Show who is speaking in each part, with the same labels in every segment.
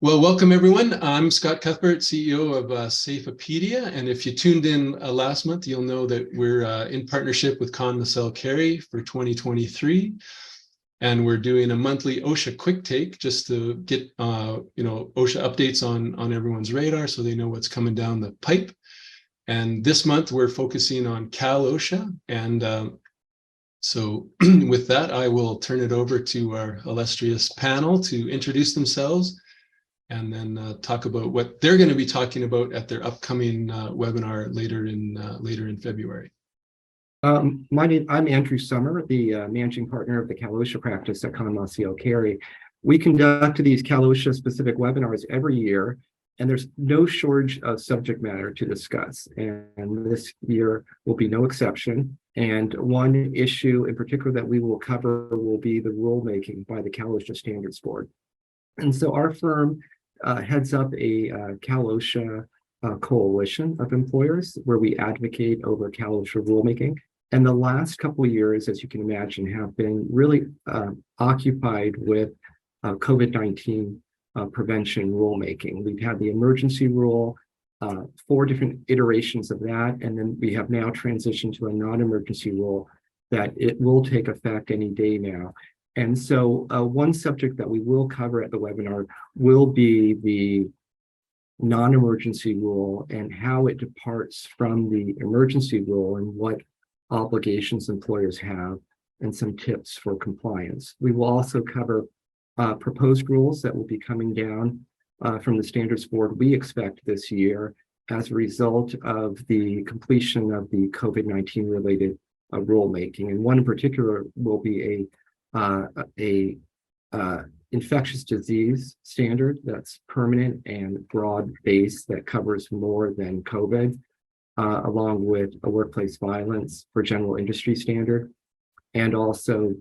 Speaker 1: Well, welcome everyone. I'm Scott Cuthbert, CEO of Safepedia. And if you tuned in last month, you'll know that we're in partnership with Conn Maciel Carey for 2023. And we're doing a monthly OSHA Quicktake just to get OSHA updates on everyone's radar so they know what's coming down the pipe. And this month we're focusing on Cal OSHA. And so with that, I will turn it over to our illustrious panel to introduce themselves and then talk about what they're going to be talking about at their upcoming webinar later in February.
Speaker 2: I'm Andrew Sommer, the managing partner of the Cal OSHA practice at Conn Maciel Carey. We conduct these Cal OSHA specific webinars every year, and there's no shortage of subject matter to discuss. And this year will be no exception. And one issue in particular that we will cover will be the rulemaking by the Cal OSHA Standards Board. And so our firm heads up a Cal OSHA coalition of employers where we advocate over Cal OSHA rulemaking. And the last couple of years, as you can imagine, have been really occupied with COVID-19 prevention rulemaking. We've had the emergency rule, 4 different iterations of that, and then we have now transitioned to a non-emergency rule that it will take effect any day now. And so one subject that we will cover at the webinar will be the non-emergency rule and how it departs from the emergency rule and what obligations employers have and some tips for compliance. We will also cover proposed rules that will be coming down from the Standards Board, we expect this year, as a result of the completion of the COVID-19 related rulemaking. And one in particular will be a infectious disease standard that's permanent and broad-based that covers more than COVID, along with a workplace violence for general industry standard, and also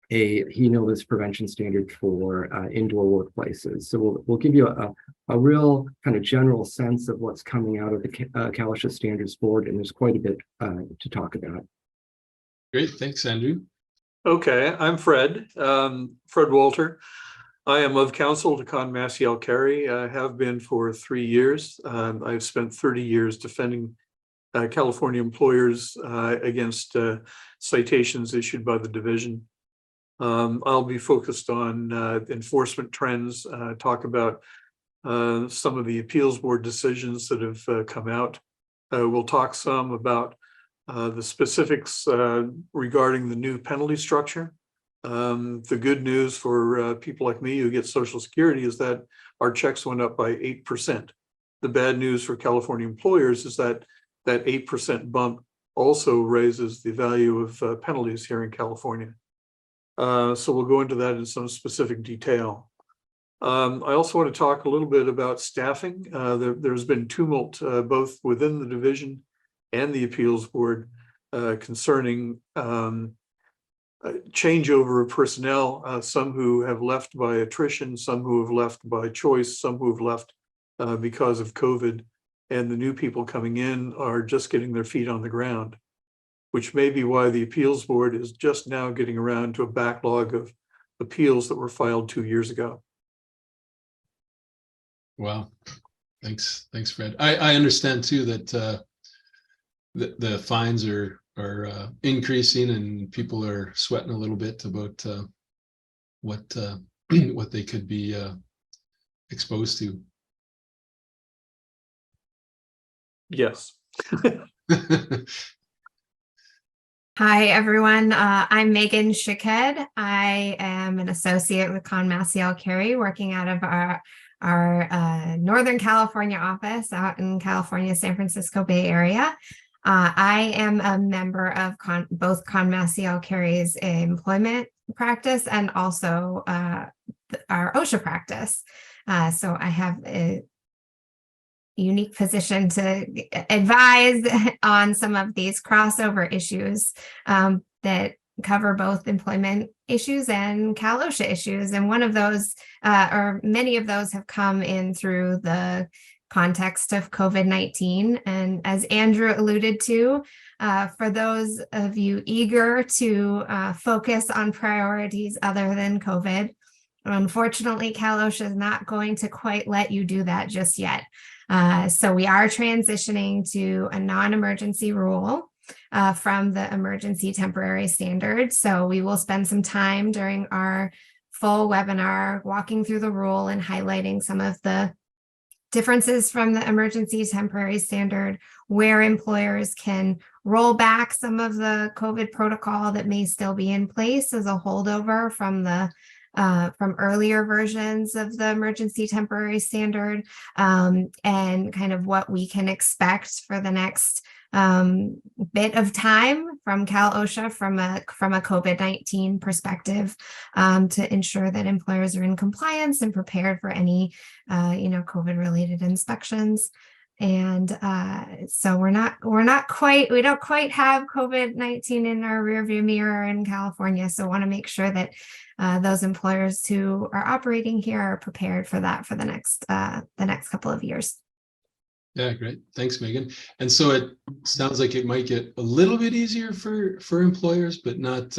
Speaker 2: a heat illness prevention standard for indoor workplaces. So we'll give you a real kind of general sense of what's coming out of the Cal OSHA Standards Board, and there's quite a bit to talk about.
Speaker 1: Great, thanks, Andrew.
Speaker 3: Okay, I'm Fred Walter. I am of counsel to Conn Maciel Carey. I have been for 3 years. I've spent 30 years defending California employers against citations issued by the division. I'll be focused on enforcement trends, talk about some of the appeals board decisions that have come out. We'll talk some about the specifics regarding the new penalty structure. The good news for people like me who get Social Security is that our checks went up by 8%. The bad news for California employers is that that 8% bump also raises the value of penalties here in California. So we'll go into that in some specific detail. I also want to talk a little bit about staffing. There's been tumult both within the division and the appeals board concerning changeover of personnel, some who have left by attrition, some who have left by choice, some who have left because of COVID, and the new people coming in are just getting their feet on the ground, which may be why the appeals board is just now getting around to a backlog of appeals that were filed 2 years ago.
Speaker 1: Wow, thanks, Fred. I understand too that the fines are increasing and people are sweating a little bit about what they could be exposed to.
Speaker 3: Yes.
Speaker 4: Hi, everyone. I'm Megan Shickhead. I am an associate with Conn Maciel Carey, working out of our Northern California office out in California, San Francisco Bay Area. I am a member of both Conn Maciel Carey's employment practice and also our OSHA practice. So I have a unique position to advise on some of these crossover issues that cover both employment issues and Cal OSHA issues. And one of those, or many of those, have come in through the context of COVID-19. And as Andrew alluded to, for those of you eager to focus on priorities other than COVID, Unfortunately, Cal OSHA is not going to quite let you do that just yet. So we are transitioning to a non-emergency rule from the emergency temporary standard. So we will spend some time during our full webinar walking through the rule and highlighting some of the differences from the emergency temporary standard, where employers can roll back some of the COVID protocol that may still be in place as a holdover from the from earlier versions of the emergency temporary standard, and kind of what we can expect for the next bit of time from Cal OSHA from a COVID-19 perspective, to ensure that employers are in compliance and prepared for any COVID related inspections. And so we don't quite have COVID-19 in our rearview mirror in California. So want to make sure that those employers who are operating here are prepared for that for the next couple of years.
Speaker 1: Yeah, great. Thanks, Megan. And so it sounds like it might get a little bit easier for employers, but not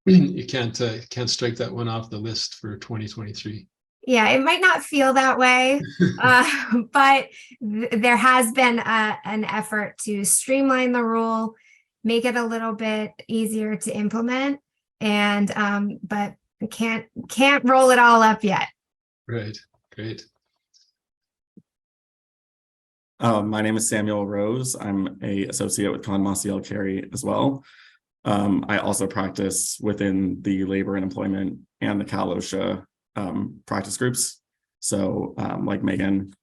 Speaker 1: you can't strike that one off the list for 2023.
Speaker 4: Yeah, it might not feel that way, but there has been an effort to streamline the rule, make it a little bit easier to implement, and but can't roll it all up yet.
Speaker 1: Right. Great.
Speaker 5: My name is Samuel Rose. I'm an associate with Conn Maciel Carey as well. I also practice within the labor and employment and the Cal OSHA practice groups. So like Megan,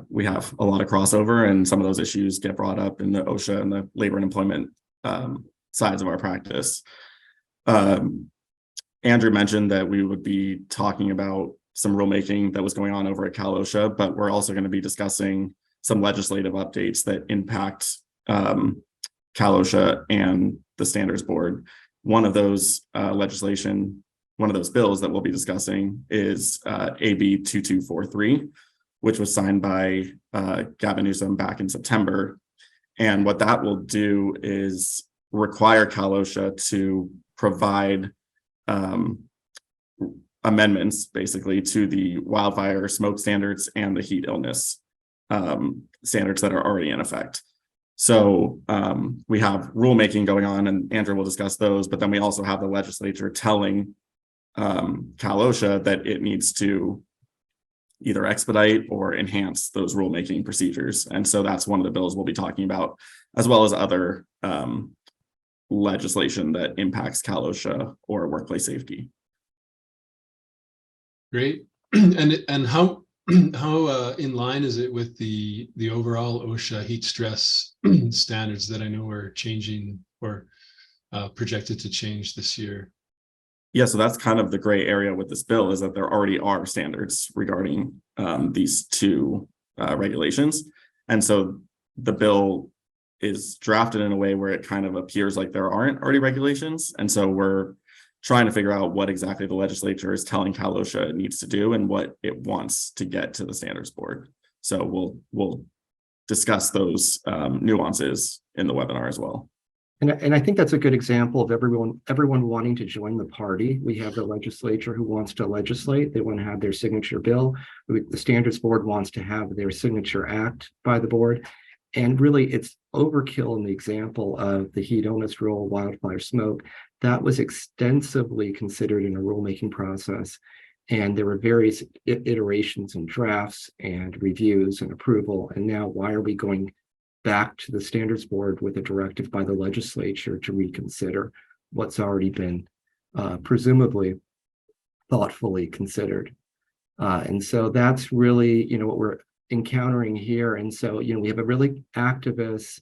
Speaker 5: we have a lot of crossover, and some of those issues get brought up in the OSHA and the labor and employment sides of our practice. Andrew mentioned that we would be talking about some rulemaking that was going on over at Cal OSHA, but we're also going to be discussing some legislative updates that impact Cal OSHA and the Standards Board. One of those bills that we'll be discussing is AB 2243, which was signed by Gavin Newsom back in September. And what that will do is require Cal OSHA to provide amendments basically to the wildfire smoke standards and the heat illness standards that are already in effect. So we have rulemaking going on, and Andrew will discuss those, but then we also have the legislature telling Cal OSHA that it needs to either expedite or enhance those rulemaking procedures. And so that's one of the bills we'll be talking about, as well as other legislation that impacts Cal OSHA or workplace safety.
Speaker 1: Great. And how in line is it with the overall OSHA heat stress standards that I know are changing or projected to change this year?
Speaker 5: Yeah, so that's kind of the gray area with this bill, is that there already are standards regarding these two regulations. And so the bill is drafted in a way where it kind of appears like there aren't already regulations. And so we're trying to figure out what exactly the legislature is telling Cal OSHA it needs to do and what it wants to get to the Standards Board. So we'll discuss those nuances in the webinar as well.
Speaker 2: And I think that's a good example of everyone wanting to join the party. We have the legislature who wants to legislate. They want to have their signature bill. The Standards Board wants to have their signature act by the board. And really, it's overkill in the example of the heat illness rule, wildfire smoke. That was extensively considered in a rulemaking process. And there were various iterations and drafts and reviews and approval. And now why are we going back to the Standards Board with a directive by the legislature to reconsider what's already been presumably thoughtfully considered? And so that's really, what we're encountering here. And so, we have a really activist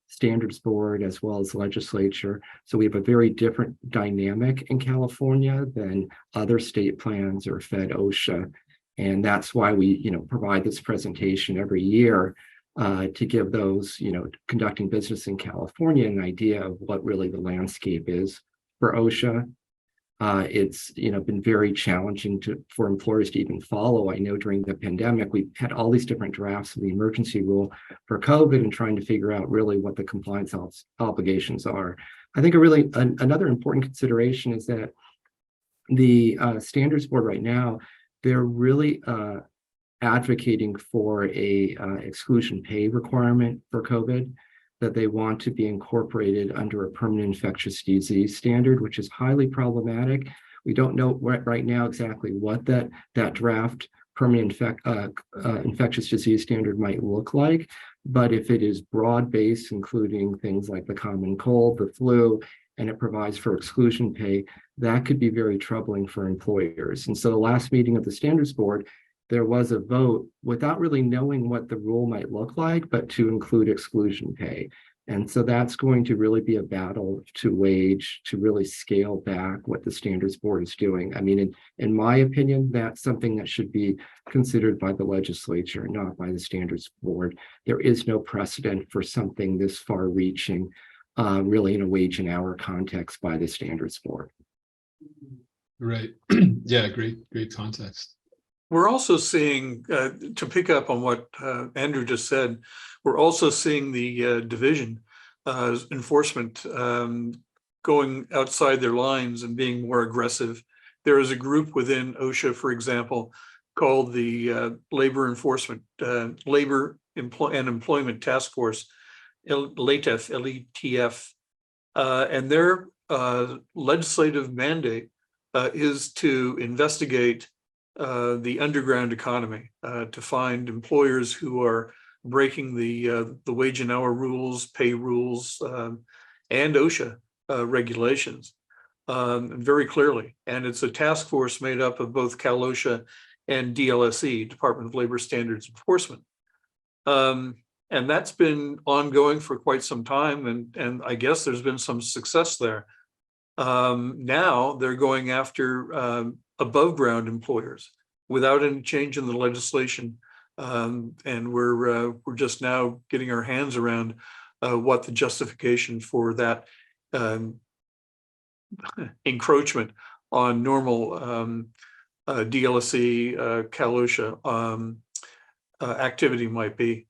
Speaker 2: Standards Board as well as legislature. So we have a very different dynamic in California than other state plans or Fed OSHA. And that's why we, provide this presentation every year to give those, conducting business in California an idea of what really the landscape is for OSHA. It's been very challenging for employers to even follow. I know during the pandemic, we had all these different drafts of the emergency rule for COVID and trying to figure out really what the compliance obligations are. I think another important consideration is that The standards board right now, they're really advocating for a exclusion pay requirement for COVID, that they want to be incorporated under a permanent infectious disease standard, which is highly problematic. We don't know right now exactly what that draft permanent infectious disease standard might look like. But if it is broad-based, including things like the common cold, the flu, and it provides for exclusion pay, that could be very troubling for employers. And so the last meeting of the standards board, there was a vote without really knowing what the rule might look like, but to include exclusion pay. And so that's going to really be a battle to wage to really scale back what the standards board is doing. I mean, in my opinion, that's something that should be considered by the legislature, not by the standards board. There is no precedent for something this far reaching, really in a wage and hour context by the standards board.
Speaker 1: Right. Yeah, great context.
Speaker 3: We're also seeing, to pick up on what Andrew just said, we're also seeing the division enforcement going outside their lines and being more aggressive. There is a group within OSHA, for example, called the Labor and Employment Task Force, LATEF, L-E-T-F, and their legislative mandate is to investigate the underground economy, to find employers who are breaking the wage and hour rules, pay rules, and OSHA regulations very clearly. And it's a task force made up of both Cal OSHA and DLSE, Department of Labor Standards Enforcement. And that's been ongoing for quite some time, and I guess there's been some success there. Now they're going after above ground employers without any change in the legislation. And we're just now getting our hands around what the justification for that encroachment on normal DLSE, Cal OSHA activity might be.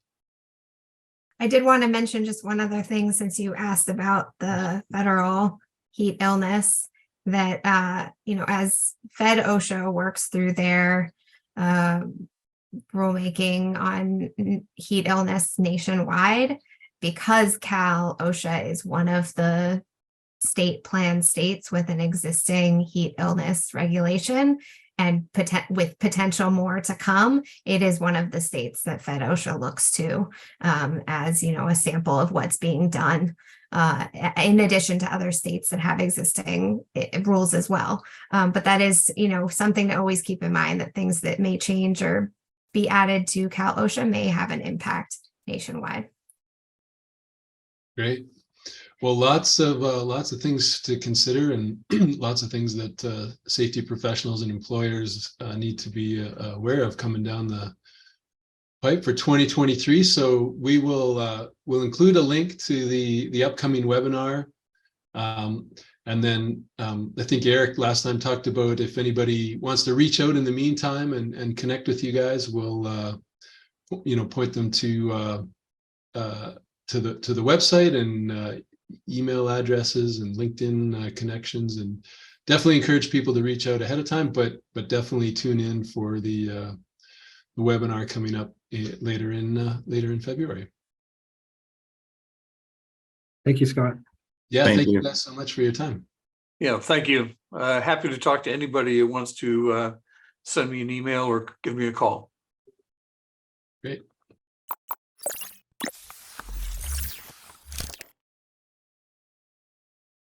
Speaker 4: I did want to mention just one other thing, since you asked about the federal heat illness, that as Fed OSHA works through their rulemaking on heat illness nationwide, because Cal OSHA is one of the state plan states with an existing heat illness regulation, and with potential more to come, it is one of the states that Fed OSHA looks to as a sample of what's being done, in addition to other states that have existing rules as well. But that is something to always keep in mind, that things that may change or be added to Cal OSHA may have an impact nationwide.
Speaker 1: Great. Well, lots of things to consider, and lots of things that safety professionals and employers need to be aware of coming down the pipe for 2023. So we will we'll include a link to the upcoming webinar, and then I think Eric last time talked about if anybody wants to reach out in the meantime and connect with you guys, we'll point them to the website and email addresses and LinkedIn connections, and definitely encourage people to reach out ahead of time, but definitely tune in for the webinar coming up later in February.
Speaker 2: Thank you, Scott.
Speaker 1: Yeah, thank you
Speaker 5: you
Speaker 1: guys so much for your time.
Speaker 3: Yeah, thank you. Happy to talk to anybody who wants to send me an email or give me a call.
Speaker 1: Great.